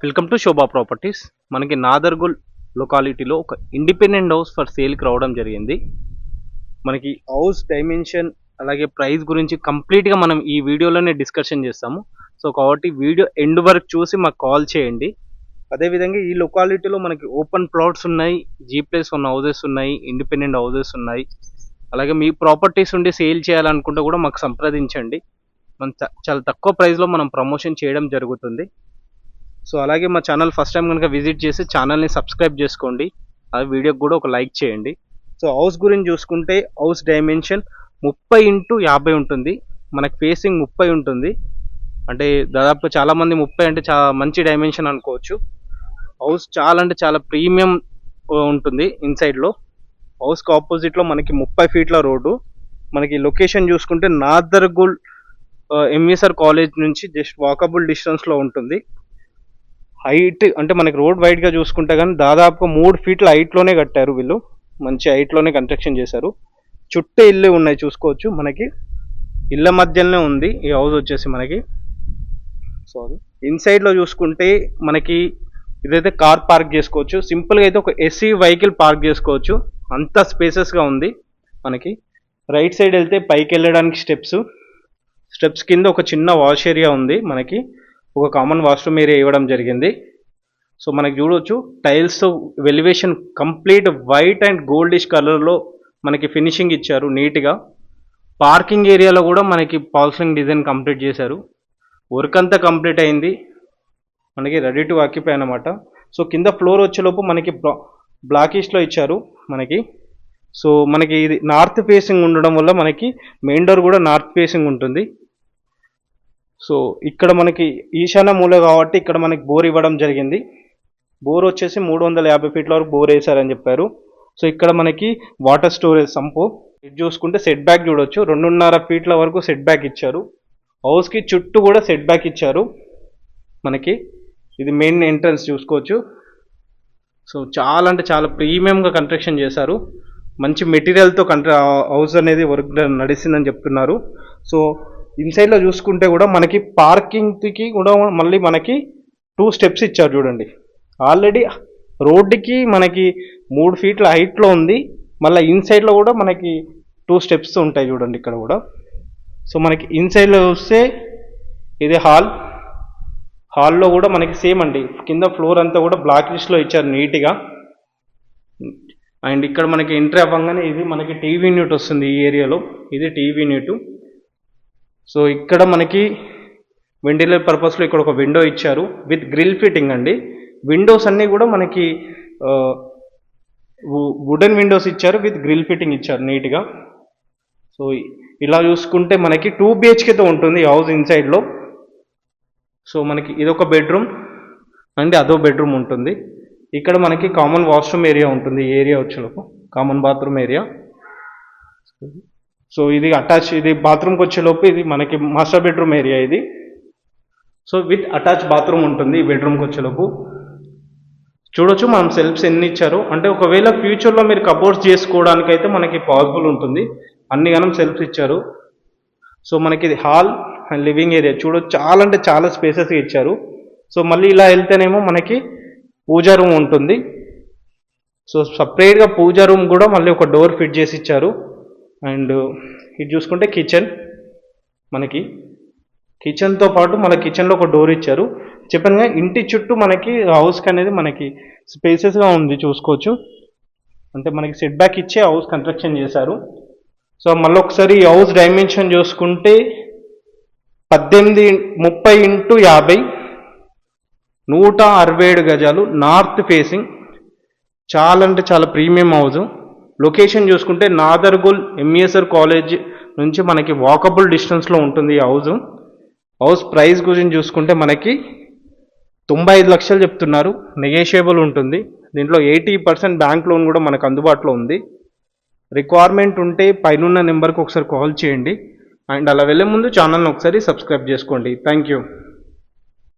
Welcome to Shobha properties. మనకి నాదర్గుల్ లొకాలిటీలో ఒక independent house for సేల్కి రావడం జరిగింది. మనకి హౌస్ డైమెన్షన్ అలాగే ప్రైస్ గురించి కంప్లీట్గా మనం ఈ వీడియోలోనే డిస్కషన్ చేస్తాము. సో కాబట్టి వీడియో ఎండ్ వరకు చూసి మాకు కాల్ చేయండి. అదేవిధంగా ఈ లొకాలిటీలో మనకి ఓపెన్ ప్లాట్స్ ఉన్నాయి, G+1 హౌసెస్ ఉన్నాయి, ఇండిపెండెంట్ హౌసెస్ ఉన్నాయి. అలాగే మీ ప్రాపర్టీస్ ఉండి సేల్ చేయాలనుకుంటే కూడా మాకు సంప్రదించండి. మనం చాలా తక్కువ ప్రైస్లో మనం ప్రమోషన్ చేయడం జరుగుతుంది. సో అలాగే మా ఛానల్ ఫస్ట్ టైం కనుక విజిట్ చేసి ఛానల్ని సబ్స్క్రైబ్ చేసుకోండి. ఆ వీడియోకి కూడా ఒక లైక్ చేయండి. సో హౌస్ గురించి చూసుకుంటే హౌస్ డైమెన్షన్ 30x50 ఉంటుంది. మనకి ఫేసింగ్ 30 ఉంటుంది. అంటే దాదాపు చాలామంది 30 అంటే చాలా మంచి డైమెన్షన్ అనుకోవచ్చు. హౌస్ చాలా అంటే చాలా ప్రీమియం ఉంటుంది. ఇన్సైడ్లో హౌస్కి ఆపోజిట్లో మనకి 30 ఫీట్ల రోడ్డు. మనకి లొకేషన్ చూసుకుంటే నాదర్గుల్ MSR కాలేజ్ నుంచి జస్ట్ వాకబుల్ డిస్టెన్స్లో ఉంటుంది. హైట్ అంటే మనకి రోడ్ వైడ్గా చూసుకుంటే కానీ దాదాపుగా 3 ఫీట్ల హైట్లోనే కట్టారు వీళ్ళు. మంచి హైట్లోనే కన్స్ట్రక్షన్ చేశారు. చుట్టూ ఇల్లు ఉన్నాయి చూసుకోవచ్చు. మనకి ఇళ్ళ మధ్యలోనే ఉంది ఈ హౌస్ వచ్చేసి మనకి. సారీ, ఇన్సైడ్లో చూసుకుంటే మనకి ఇదైతే కార్ పార్క్ చేసుకోవచ్చు. సింపుల్గా అయితే ఒక SC వెహికల్ పార్క్ చేసుకోవచ్చు. అంత స్పేసెస్గా ఉంది. మనకి రైట్ సైడ్ వెళ్తే పైకి వెళ్ళడానికి స్టెప్స్ కింద ఒక చిన్న వాష్ ఏరియా ఉంది. మనకి ఒక కామన్ వాష్రూమ్ ఏరియా ఇవ్వడం జరిగింది. సో మనకి చూడవచ్చు tiles elevation complete white and goldish కలర్లో మనకి ఫినిషింగ్ ఇచ్చారు నీట్గా. పార్కింగ్ ఏరియాలో కూడా మనకి పాల్సింగ్ డిజైన్ కంప్లీట్ చేశారు. వర్క్ అంతా కంప్లీట్ అయింది. మనకి రెడీ టు ఆక్యుపై అనమాట. సో కింద ఫ్లోర్ వచ్చేలోపు మనకి బ్లాకిష్లో ఇచ్చారు మనకి. సో మనకి ఇది నార్త్ ఫేసింగ్ ఉండడం వల్ల మనకి మెయిన్ డోర్ కూడా నార్త్ ఫేసింగ్ ఉంటుంది. సో ఇక్కడ మనకి ఈశాన్య మూల కాబట్టి ఇక్కడ మనకి బోర్ ఇవ్వడం జరిగింది. బోర్ వచ్చేసి 350 ఫీట్ల వరకు బోర్ వేశారని చెప్పారు. సో ఇక్కడ మనకి వాటర్ స్టోరేజ్ సంపు. ఇది చూసుకుంటే సెట్ బ్యాక్ చూడొచ్చు. 2.5 ఫీట్ల వరకు సెట్ బ్యాక్ ఇచ్చారు. హౌస్కి చుట్టూ కూడా సెట్ బ్యాక్ ఇచ్చారు మనకి. ఇది మెయిన్ ఎంట్రన్స్ చూసుకోవచ్చు. సో చాలా అంటే చాలా ప్రీమియంగా కన్స్ట్రక్షన్ చేశారు. మంచి మెటీరియల్తో హౌస్ అనేది వర్క్ నడిచిందని చెప్తున్నారు. సో ఇన్సైడ్లో చూసుకుంటే కూడా మనకి పార్కింగ్కి కూడా మళ్ళీ మనకి 2 స్టెప్స్ ఇచ్చారు చూడండి. ఆల్రెడీ రోడ్డుకి మనకి 3 ఫీట్ల హైట్లో ఉంది. మళ్ళీ ఇన్సైడ్లో కూడా మనకి 2 స్టెప్స్ ఉంటాయి చూడండి ఇక్కడ కూడా. సో మనకి ఇన్సైడ్లో చూస్తే ఇది హాల్లో కూడా మనకి సేమ్ అండి. కింద ఫ్లోర్ అంతా కూడా బ్లాక్ లిస్ట్లో ఇచ్చారు నీట్గా. అండ్ ఇక్కడ మనకి ఎంట్రీ అవ్వగానే ఇది మనకి టీవీ యూనిట్ వస్తుంది. ఈ ఏరియాలో ఇది టీవీ యూనిట్. సో ఇక్కడ మనకి వెంటిలేటర్ పర్పస్లో ఇక్కడ ఒక విండో ఇచ్చారు విత్ గ్రిల్ ఫిట్టింగ్ అండి. విండోస్ అన్నీ కూడా మనకి వుడెన్ విండోస్ ఇచ్చారు విత్ గ్రిల్ ఫిట్టింగ్ ఇచ్చారు నీట్గా. సో ఇలా చూసుకుంటే మనకి 2 BHKతో ఉంటుంది హౌస్ ఇన్సైడ్లో. సో మనకి ఇదొక బెడ్రూమ్ అండ్ అదో బెడ్రూమ్ ఉంటుంది. ఇక్కడ మనకి కామన్ వాష్రూమ్ ఏరియా ఉంటుంది. ఈ ఏరియా వచ్చేలోపు కామన్ బాత్రూమ్ ఏరియా. సో ఇది అటాచ్, ఇది బాత్రూమ్కి వచ్చేలోపు ఇది మనకి మాస్టర్ బెడ్రూమ్ ఏరియా ఇది. సో విత్ అటాచ్ బాత్రూమ్ ఉంటుంది ఈ బెడ్రూమ్కి వచ్చేలోపు. చూడొచ్చు మనం సెల్ఫ్స్ ఎన్ని ఇచ్చారు. అంటే ఒకవేళ ఫ్యూచర్లో మీరు కబోర్డ్స్ చేసుకోవడానికి అయితే మనకి పాసిబుల్ ఉంటుంది. అన్ని గనం సెల్ఫ్స్ ఇచ్చారు. సో మనకి ఇది హాల్ అండ్ లివింగ్ ఏరియా చూడొచ్చు. చాలా అంటే చాలా స్పేసెస్గా ఇచ్చారు. సో మళ్ళీ ఇలా వెళ్తేనేమో మనకి పూజా రూమ్ ఉంటుంది. సో సపరేట్గా పూజా రూమ్ కూడా మళ్ళీ ఒక డోర్ ఫిట్ చేసి ఇచ్చారు. అండ్ ఇది చూసుకుంటే కిచెన్. మనకి కిచెన్తో పాటు మన కిచెన్లో ఒక డోర్ ఇచ్చారు. చెప్పాను ఇంటి చుట్టూ మనకి హౌస్కి అనేది మనకి స్పేసెస్గా ఉంది చూసుకోవచ్చు. అంటే మనకి సెట్ బ్యాక్ ఇచ్చే హౌస్ కన్స్ట్రక్షన్ చేశారు. సో మళ్ళీ ఒకసారి ఈ హౌస్ డైమెన్షన్ చూసుకుంటే 30x50 167 గజాలు నార్త్ ఫేసింగ్. చాలా అంటే చాలా ప్రీమియం హౌస్. లొకేషన్ చూసుకుంటే నాదర్గుల్ MSR కాలేజ్ నుంచి మనకి వాకబుల్ డిస్టెన్స్లో ఉంటుంది ఈ హౌస్ ప్రైస్ గురించి చూసుకుంటే మనకి 95 లక్షలు చెప్తున్నారు. నెగోషియబుల్ ఉంటుంది. దీంట్లో 80% బ్యాంక్ లోన్ కూడా మనకు అందుబాటులో ఉంది. రిక్వైర్మెంట్ ఉంటే పైన నెంబర్కి ఒకసారి కాల్ చేయండి. అండ్ అలా వెళ్ళే ముందు ఛానల్ని ఒకసారి సబ్స్క్రైబ్ చేసుకోండి. Thank you.